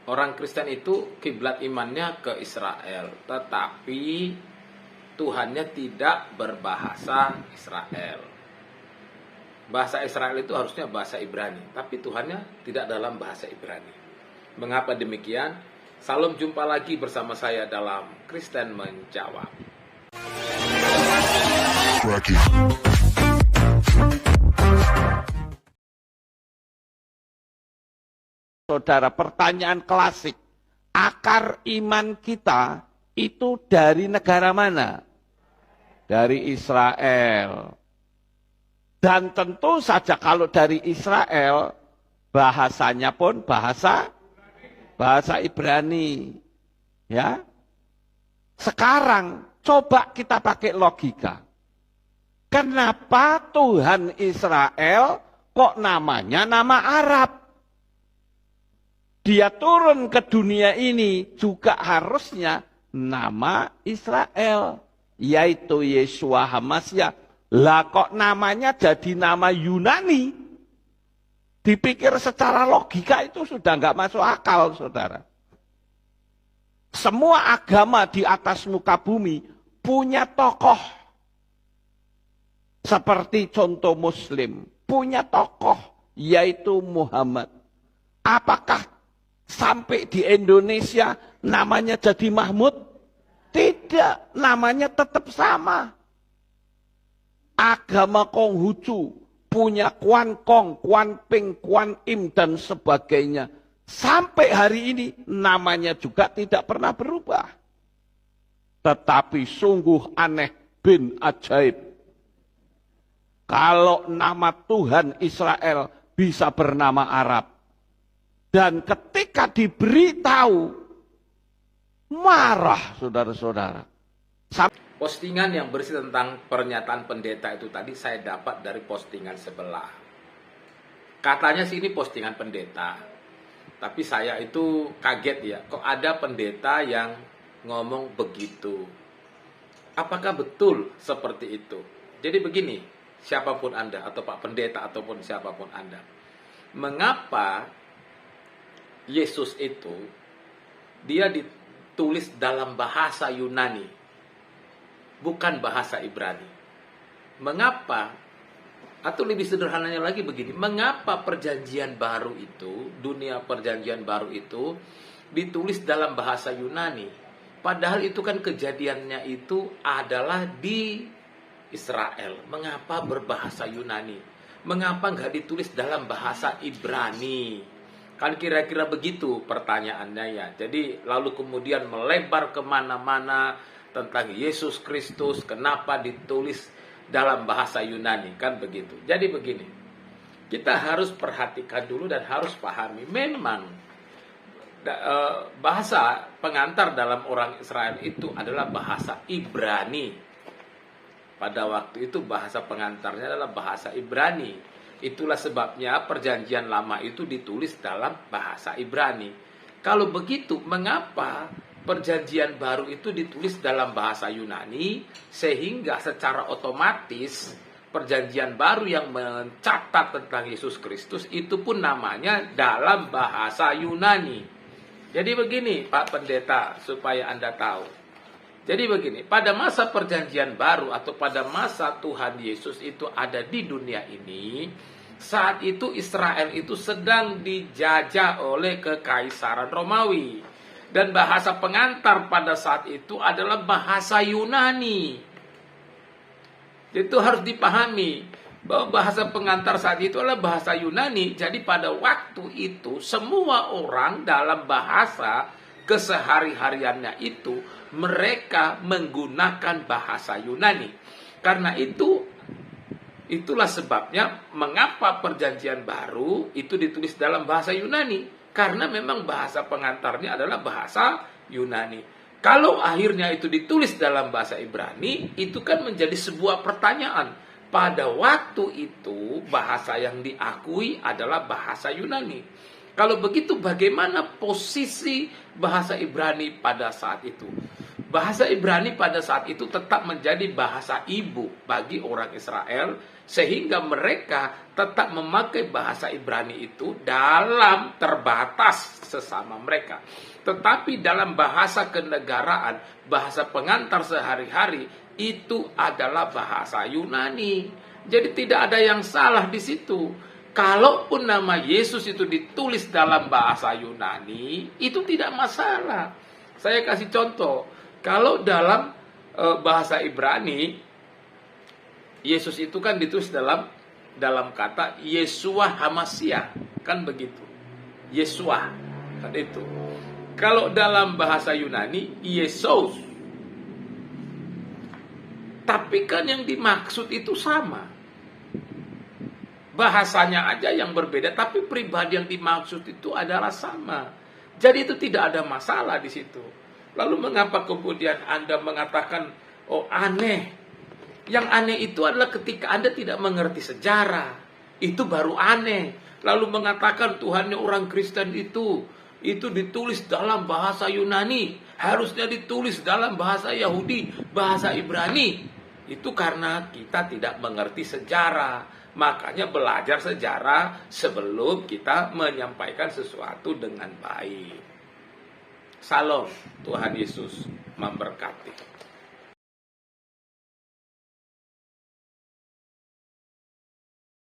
Orang Kristen itu kiblat imannya ke Israel, tetapi Tuhannya tidak berbahasa Israel. Bahasa Israel itu harusnya bahasa Ibrani, tapi Tuhannya tidak dalam bahasa Ibrani. Mengapa demikian? Salam, jumpa lagi bersama saya dalam Kristen Menjawab. Saudara, pertanyaan klasik, akar iman kita itu dari negara mana? Dari Israel. Dan tentu saja kalau dari Israel, bahasanya pun bahasa Ibrani. Ya. Sekarang coba kita pakai logika. Kenapa Tuhan Israel kok namanya nama Arab? Dia turun ke dunia ini juga harusnya nama Israel, yaitu Yeshua HaMashiach. Lah kok namanya jadi nama Yunani? Dipikir secara logika itu sudah nggak masuk akal, saudara. Semua agama di atas muka bumi punya tokoh. Seperti contoh Muslim, punya tokoh, yaitu Muhammad. Apakah sampai di Indonesia namanya jadi Mahmud? Tidak, namanya tetap sama. Agama Konghucu punya Kwan Kong, Kwan Ping, Kwan Im, dan sebagainya. Sampai hari ini namanya juga tidak pernah berubah. Tetapi sungguh aneh bin ajaib. Kalau nama Tuhan Israel bisa bernama Arab. Dan ketika diberitahu, marah saudara-saudara. Postingan yang berisi tentang pernyataan pendeta itu tadi saya dapat dari postingan sebelah. Katanya sih ini postingan pendeta. Tapi saya itu kaget ya, kok ada pendeta yang ngomong begitu. Apakah betul seperti itu? Jadi begini, siapapun Anda, atau Pak Pendeta, ataupun siapapun Anda. Mengapa Yesus itu, dia ditulis dalam bahasa Yunani, bukan bahasa Ibrani? Mengapa? Atau lebih sederhananya lagi begini, mengapa perjanjian baru itu, dunia perjanjian baru itu ditulis dalam bahasa Yunani? Padahal itu kan kejadiannya itu adalah di Israel. Mengapa berbahasa Yunani? Mengapa nggak ditulis dalam bahasa Ibrani? Kan kira-kira begitu pertanyaannya ya. Jadi lalu kemudian melebar kemana-mana tentang Yesus Kristus, kenapa ditulis dalam bahasa Yunani, kan begitu. Jadi begini, kita harus perhatikan dulu dan harus pahami, memang bahasa pengantar dalam orang Israel itu adalah bahasa Ibrani. Pada waktu itu bahasa pengantarnya adalah bahasa Ibrani. Itulah sebabnya perjanjian lama itu ditulis dalam bahasa Ibrani. Kalau begitu, mengapa perjanjian baru itu ditulis dalam bahasa Yunani, sehingga secara otomatis perjanjian baru yang mencatat tentang Yesus Kristus itu pun namanya dalam bahasa Yunani. Jadi begini Pak Pendeta, supaya Anda tahu. Jadi begini, pada masa perjanjian baru atau pada masa Tuhan Yesus itu ada di dunia ini, saat itu Israel itu sedang dijajah oleh Kekaisaran Romawi. Dan bahasa pengantar pada saat itu adalah bahasa Yunani. Itu harus dipahami bahwa bahasa pengantar saat itu adalah bahasa Yunani. Jadi pada waktu itu semua orang dalam bahasa kesehari-hariannya itu mereka menggunakan bahasa Yunani. Karena itulah sebabnya mengapa perjanjian baru itu ditulis dalam bahasa Yunani. Karena memang bahasa pengantarnya adalah bahasa Yunani. Kalau akhirnya itu ditulis dalam bahasa Ibrani, itu kan menjadi sebuah pertanyaan. Pada waktu itu bahasa yang diakui adalah bahasa Yunani. Kalau begitu bagaimana posisi bahasa Ibrani pada saat itu? Bahasa Ibrani pada saat itu tetap menjadi bahasa ibu bagi orang Israel Sehingga mereka tetap memakai bahasa Ibrani itu dalam terbatas sesama mereka. Tetapi dalam bahasa kenegaraan, bahasa pengantar sehari-hari, itu adalah bahasa Yunani. Jadi tidak ada yang salah di situ. Kalaupun nama Yesus itu ditulis dalam bahasa Yunani, itu tidak masalah. Saya kasih contoh. Kalau dalam bahasa Ibrani, Yesus itu kan ditulis dalam kata Yeshua Hamashiach, kan begitu. Yeshua, kan itu. Kalau dalam bahasa Yunani, Yesus. Tapi kan yang dimaksud itu sama. Bahasanya aja yang berbeda, tapi pribadi yang dimaksud itu adalah sama. Jadi itu tidak ada masalah di situ. Lalu mengapa kemudian Anda mengatakan, oh aneh? Yang aneh itu adalah ketika Anda tidak mengerti sejarah. Itu baru aneh. Lalu mengatakan Tuhannya orang Kristen itu ditulis dalam bahasa Yunani, harusnya ditulis dalam bahasa Yahudi, bahasa Ibrani. Itu karena kita tidak mengerti sejarah. Makanya belajar sejarah sebelum kita menyampaikan sesuatu dengan baik. Salam, Tuhan Yesus memberkati.